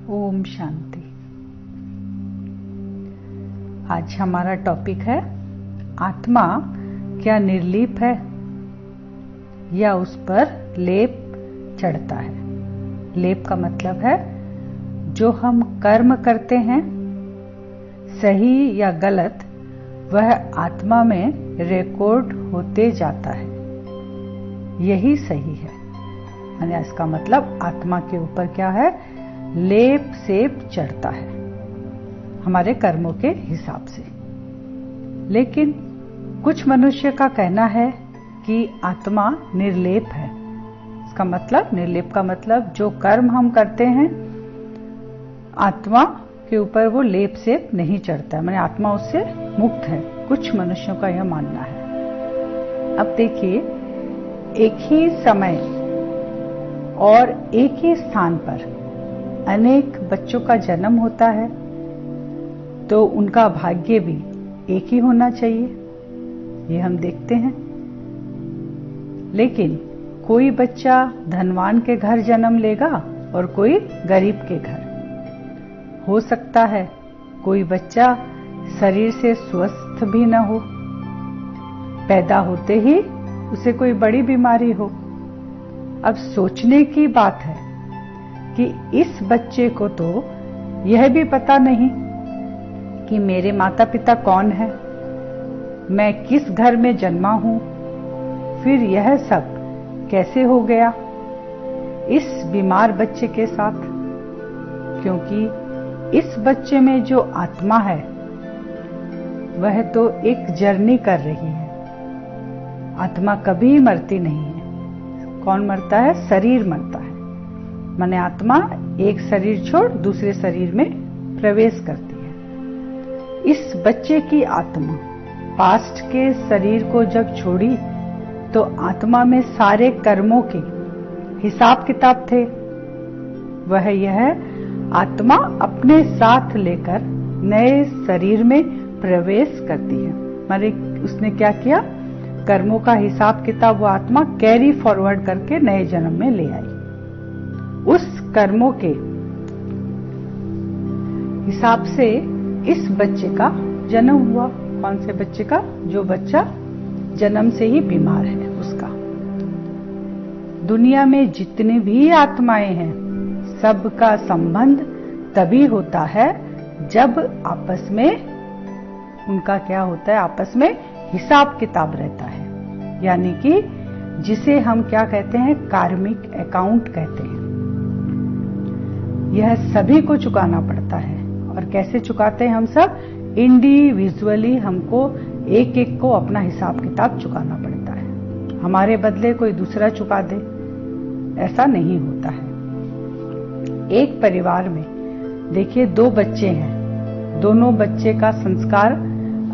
ओम शांति। आज हमारा टॉपिक है आत्मा क्या निर्लीप है या उस पर लेप चढ़ता है। लेप का मतलब है जो हम कर्म करते हैं सही या गलत वह आत्मा में रिकॉर्ड होते जाता है, यही सही है। यानी इसका मतलब आत्मा के ऊपर क्या है, लेप सेप चढ़ता है हमारे कर्मों के हिसाब से। लेकिन कुछ मनुष्य का कहना है कि आत्मा निर्लेप है। इसका मतलब, निर्लेप का मतलब जो कर्म हम करते हैं आत्मा के ऊपर वो लेप सेप नहीं चढ़ता है, माने आत्मा उससे मुक्त है। कुछ मनुष्यों का यह मानना है। अब देखिए, एक ही समय और एक ही स्थान पर अनेक बच्चों का जन्म होता है तो उनका भाग्य भी एक ही होना चाहिए, ये हम देखते हैं। लेकिन कोई बच्चा धनवान के घर जन्म लेगा और कोई गरीब के घर। हो सकता है कोई बच्चा शरीर से स्वस्थ भी न हो, पैदा होते ही उसे कोई बड़ी बीमारी हो। अब सोचने की बात है कि इस बच्चे को तो यह भी पता नहीं कि मेरे माता पिता कौन है, मैं किस घर में जन्मा हूं, फिर यह सब कैसे हो गया इस बीमार बच्चे के साथ। क्योंकि इस बच्चे में जो आत्मा है वह तो एक जर्नी कर रही है। आत्मा कभी मरती नहीं है। कौन मरता है? शरीर मरता है। माने आत्मा एक शरीर छोड़ दूसरे शरीर में प्रवेश करती है। इस बच्चे की आत्मा पास्ट के शरीर को जब छोड़ी तो आत्मा में सारे कर्मों के हिसाब किताब थे। वह यह आत्मा अपने साथ लेकर नए शरीर में प्रवेश करती है। माने उसने क्या किया, कर्मों का हिसाब किताब वो आत्मा कैरी फॉरवर्ड करके नए जन्म में ले आई। उस कर्मों के हिसाब से इस बच्चे का जन्म हुआ। कौन से बच्चे का? जो बच्चा जन्म से ही बीमार है उसका। दुनिया में जितनी भी आत्माएं हैं सबका संबंध तभी होता है जब आपस में उनका क्या होता है, आपस में हिसाब किताब रहता है। यानी कि जिसे हम क्या कहते हैं, कार्मिक अकाउंट कहते हैं। यह सभी को चुकाना पड़ता है। और कैसे चुकाते हैं हम सब? इंडिविजुअली हमको एक एक को अपना हिसाब किताब चुकाना पड़ता है। हमारे बदले कोई दूसरा चुका दे, ऐसा नहीं होता है। एक परिवार में देखिए, दो बच्चे हैं, दोनों बच्चे का संस्कार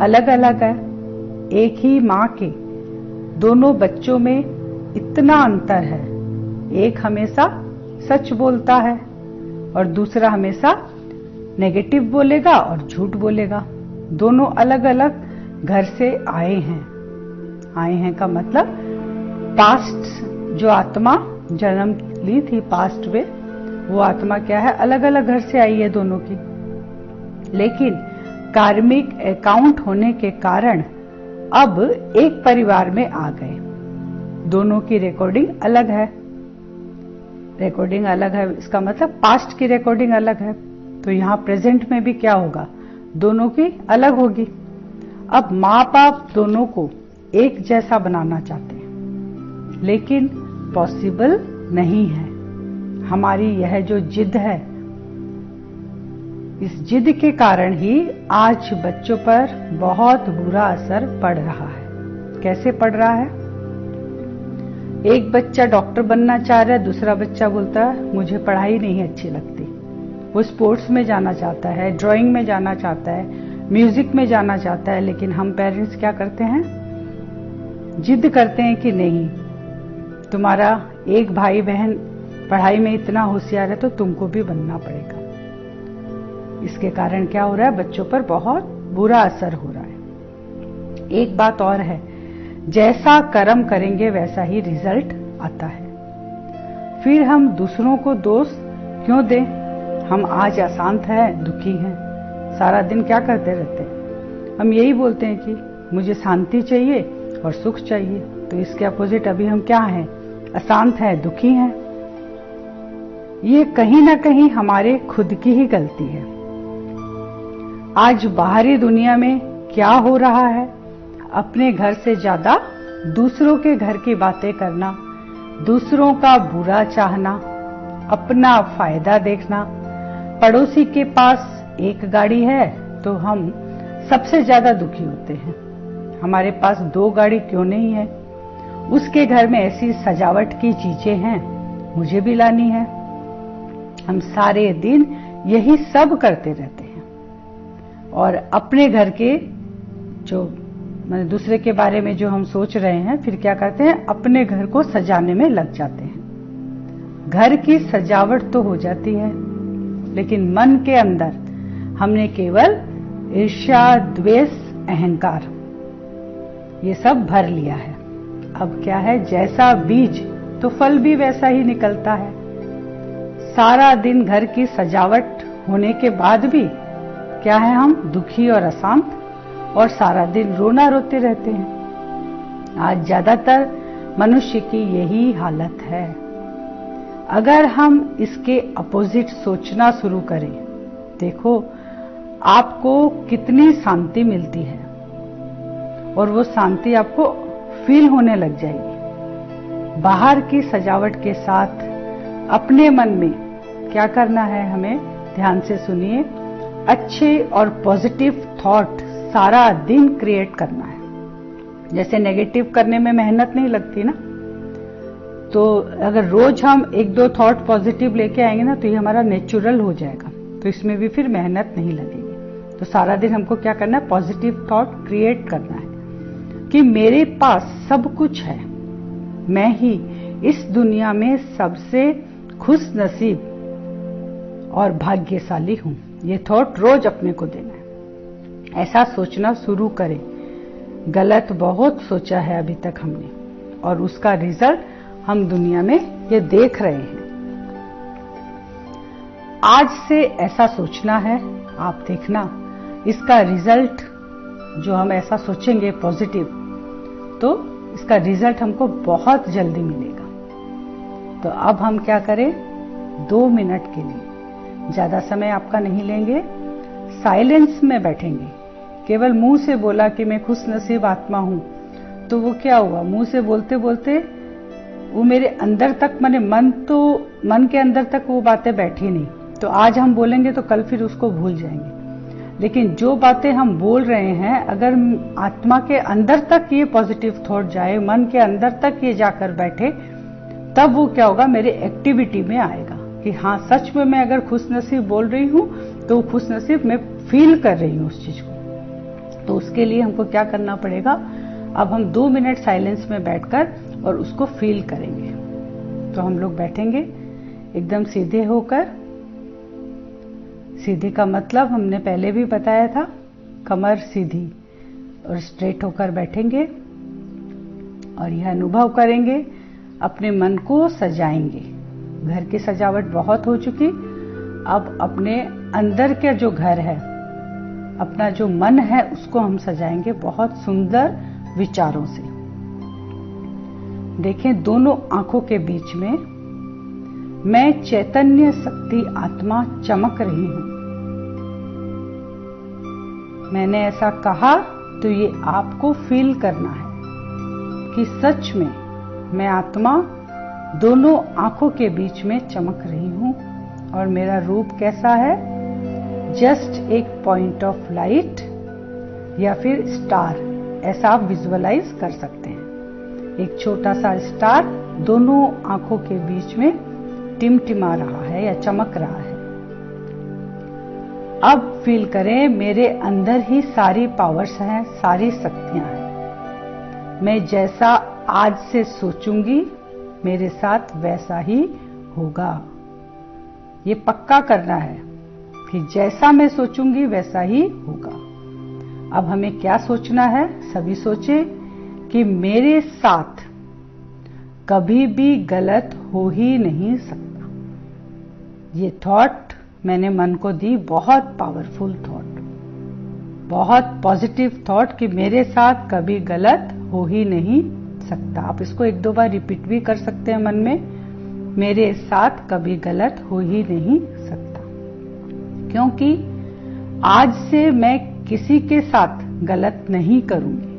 अलग अलग है। एक ही माँ के दोनों बच्चों में इतना अंतर है। एक हमेशा सच बोलता है और दूसरा हमेशा नेगेटिव बोलेगा और झूठ बोलेगा। दोनों अलग अलग घर से आए हैं। आए हैं का मतलब पास्ट जो आत्मा जन्म ली थी पास्ट में, वो आत्मा क्या है, अलग अलग घर से आई है दोनों की। लेकिन कार्मिक अकाउंट होने के कारण अब एक परिवार में आ गए। दोनों की रिकॉर्डिंग अलग है। रिकॉर्डिंग अलग है इसका मतलब पास्ट की रिकॉर्डिंग अलग है। तो यहां प्रेजेंट में भी क्या होगा, दोनों की अलग होगी। अब माँ बाप दोनों को एक जैसा बनाना चाहते हैं लेकिन पॉसिबल नहीं है। हमारी यह जो जिद है, इस जिद के कारण ही आज बच्चों पर बहुत बुरा असर पड़ रहा है। कैसे पड़ रहा है? एक बच्चा डॉक्टर बनना चाह रहा है, दूसरा बच्चा बोलता है मुझे पढ़ाई नहीं अच्छी लगती। वो स्पोर्ट्स में जाना चाहता है, ड्राइंग में जाना चाहता है, म्यूजिक में जाना चाहता है। लेकिन हम पेरेंट्स क्या करते हैं, जिद करते हैं कि नहीं, तुम्हारा एक भाई बहन पढ़ाई में इतना होशियार है तो तुमको भी बनना पड़ेगा। इसके कारण क्या हो रहा है, बच्चों पर बहुत बुरा असर हो रहा है। एक बात और है, जैसा कर्म करेंगे वैसा ही रिजल्ट आता है। फिर हम दूसरों को दोष क्यों दें? हम आज अशांत हैं, दुखी हैं, सारा दिन क्या करते रहते हैं? हम यही बोलते हैं कि मुझे शांति चाहिए और सुख चाहिए। तो इसके अपोजिट अभी हम क्या हैं? अशांत हैं, दुखी हैं। ये कहीं ना कहीं हमारे खुद की ही गलती है। आज बाहरी दुनिया में क्या हो रहा है? अपने घर से ज्यादा दूसरों के घर की बातें करना, दूसरों का बुरा चाहना, अपना फायदा देखना। पड़ोसी के पास एक गाड़ी है तो हम सबसे ज्यादा दुखी होते हैं। हमारे पास 2 गाड़ी क्यों नहीं है? उसके घर में ऐसी सजावट की चीजें हैं, मुझे भी लानी है। हम सारे दिन यही सब करते रहते हैं और अपने घर के जो दूसरे के बारे में जो हम सोच रहे हैं, फिर क्या करते हैं? अपने घर को सजाने में लग जाते हैं। घर की सजावट तो हो जाती है, लेकिन मन के अंदर हमने केवल ईर्ष्या, द्वेष, अहंकार ये सब भर लिया है। अब क्या है? जैसा बीज तो फल भी वैसा ही निकलता है। सारा दिन घर की सजावट होने के बाद भी क्या है? हम दुखी और अशांत और सारा दिन रोना रोते रहते हैं। आज ज्यादातर मनुष्य की यही हालत है। अगर हम इसके अपोजिट सोचना शुरू करें, देखो आपको कितनी शांति मिलती है और वो शांति आपको फील होने लग जाएगी। बाहर की सजावट के साथ अपने मन में क्या करना है? हमें ध्यान से सुनिए, अच्छे और पॉजिटिव थॉट सारा दिन क्रिएट करना है। जैसे नेगेटिव करने में मेहनत नहीं लगती ना, तो अगर रोज हम 1-2 थॉट पॉजिटिव लेके आएंगे ना, तो ये हमारा नेचुरल हो जाएगा। तो इसमें भी फिर मेहनत नहीं लगेगी। तो सारा दिन हमको क्या करना है? पॉजिटिव थॉट क्रिएट करना है कि मेरे पास सब कुछ है, मैं ही इस दुनिया में सबसे खुश नसीब और भाग्यशाली हूं। ये थॉट रोज अपने को देना है। ऐसा सोचना शुरू करें। गलत बहुत सोचा है अभी तक हमने, और उसका रिजल्ट हम दुनिया में ये देख रहे हैं। आज से ऐसा सोचना है, आप देखना इसका रिजल्ट, जो हम ऐसा सोचेंगे पॉजिटिव, तो इसका रिजल्ट हमको बहुत जल्दी मिलेगा। तो अब हम क्या करें? 2 मिनट के लिए, ज्यादा समय आपका नहीं लेंगे, साइलेंस में बैठेंगे। केवल मुंह से बोला कि मैं खुश नसीब आत्मा हूं, तो वो क्या हुआ? मुंह से बोलते बोलते वो मेरे अंदर तक, माने मन के अंदर तक वो बातें बैठी नहीं। तो आज हम बोलेंगे तो कल फिर उसको भूल जाएंगे। लेकिन जो बातें हम बोल रहे हैं, अगर आत्मा के अंदर तक ये पॉजिटिव थॉट जाए, मन के अंदर तक ये जाकर बैठे, तब वो क्या होगा? मेरे एक्टिविटी में आएगा कि हाँ, सच में मैं अगर खुश नसीब बोल रही हूं तो खुश नसीब मैं फील कर रही हूं उस चीज को। तो उसके लिए हमको क्या करना पड़ेगा? अब हम 2 मिनट साइलेंस में बैठकर और उसको फील करेंगे। तो हम लोग बैठेंगे एकदम सीधे होकर। सीधे का मतलब हमने पहले भी बताया था, कमर सीधी और स्ट्रेट होकर बैठेंगे और यह अनुभव करेंगे, अपने मन को सजाएंगे। घर की सजावट बहुत हो चुकी, अब अपने अंदर के जो घर है, अपना जो मन है, उसको हम सजाएंगे बहुत सुंदर विचारों से। देखें, दोनों आंखों के बीच में मैं चैतन्य शक्ति आत्मा चमक रही हूं। मैंने ऐसा कहा तो ये आपको फील करना है कि सच में मैं आत्मा दोनों आंखों के बीच में चमक रही हूं। और मेरा रूप कैसा है? जस्ट एक पॉइंट ऑफ लाइट या फिर स्टार, ऐसा आप विजुअलाइज कर सकते हैं। एक छोटा सा स्टार दोनों आंखों के बीच में टिमटिमा रहा है या चमक रहा है। अब फील करें, मेरे अंदर ही सारी पावर्स हैं, सारी शक्तियां हैं। मैं जैसा आज से सोचूंगी, मेरे साथ वैसा ही होगा। ये पक्का करना है कि जैसा मैं सोचूंगी वैसा ही होगा। अब हमें क्या सोचना है? सभी सोचे कि मेरे साथ कभी भी गलत हो ही नहीं सकता। ये थॉट मैंने मन को दी बहुत पावरफुल थॉट, बहुत पॉजिटिव थॉट कि मेरे साथ कभी गलत हो ही नहीं सकता। आप इसको 1-2 बार रिपीट भी कर सकते हैं मन में, मेरे साथ कभी गलत हो ही नहीं सकता, क्योंकि आज से मैं किसी के साथ गलत नहीं करूंगी।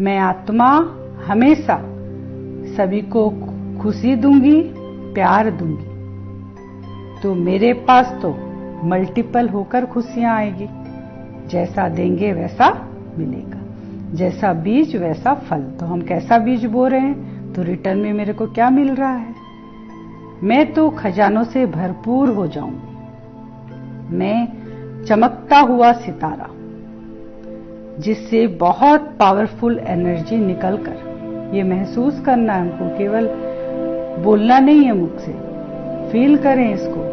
मैं आत्मा हमेशा सभी को खुशी दूंगी, प्यार दूंगी, तो मेरे पास तो मल्टीपल होकर खुशियां आएगी। जैसा देंगे वैसा मिलेगा, जैसा बीज वैसा फल। तो हम कैसा बीज बो रहे हैं तो रिटर्न में मेरे को क्या मिल रहा है? मैं तो खजानों से भरपूर हो जाऊंगी। मैं चमकता हुआ सितारा, जिससे बहुत पावरफुल एनर्जी निकलकर, ये महसूस करना है हमको, केवल बोलना नहीं है मुख से, फील करें इसको।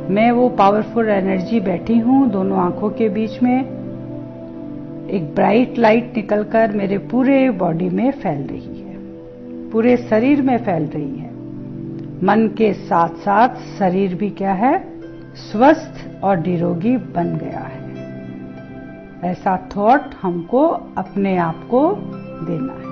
मैं वो पावरफुल एनर्जी बैठी हूं दोनों आंखों के बीच में, एक ब्राइट लाइट निकलकर मेरे पूरे बॉडी में फैल रही है, पूरे शरीर में फैल रही है। मन के साथ साथ शरीर भी क्या है, स्वस्थ और निरोगी बन गया है। ऐसा थॉट हमको अपने आप को देना है।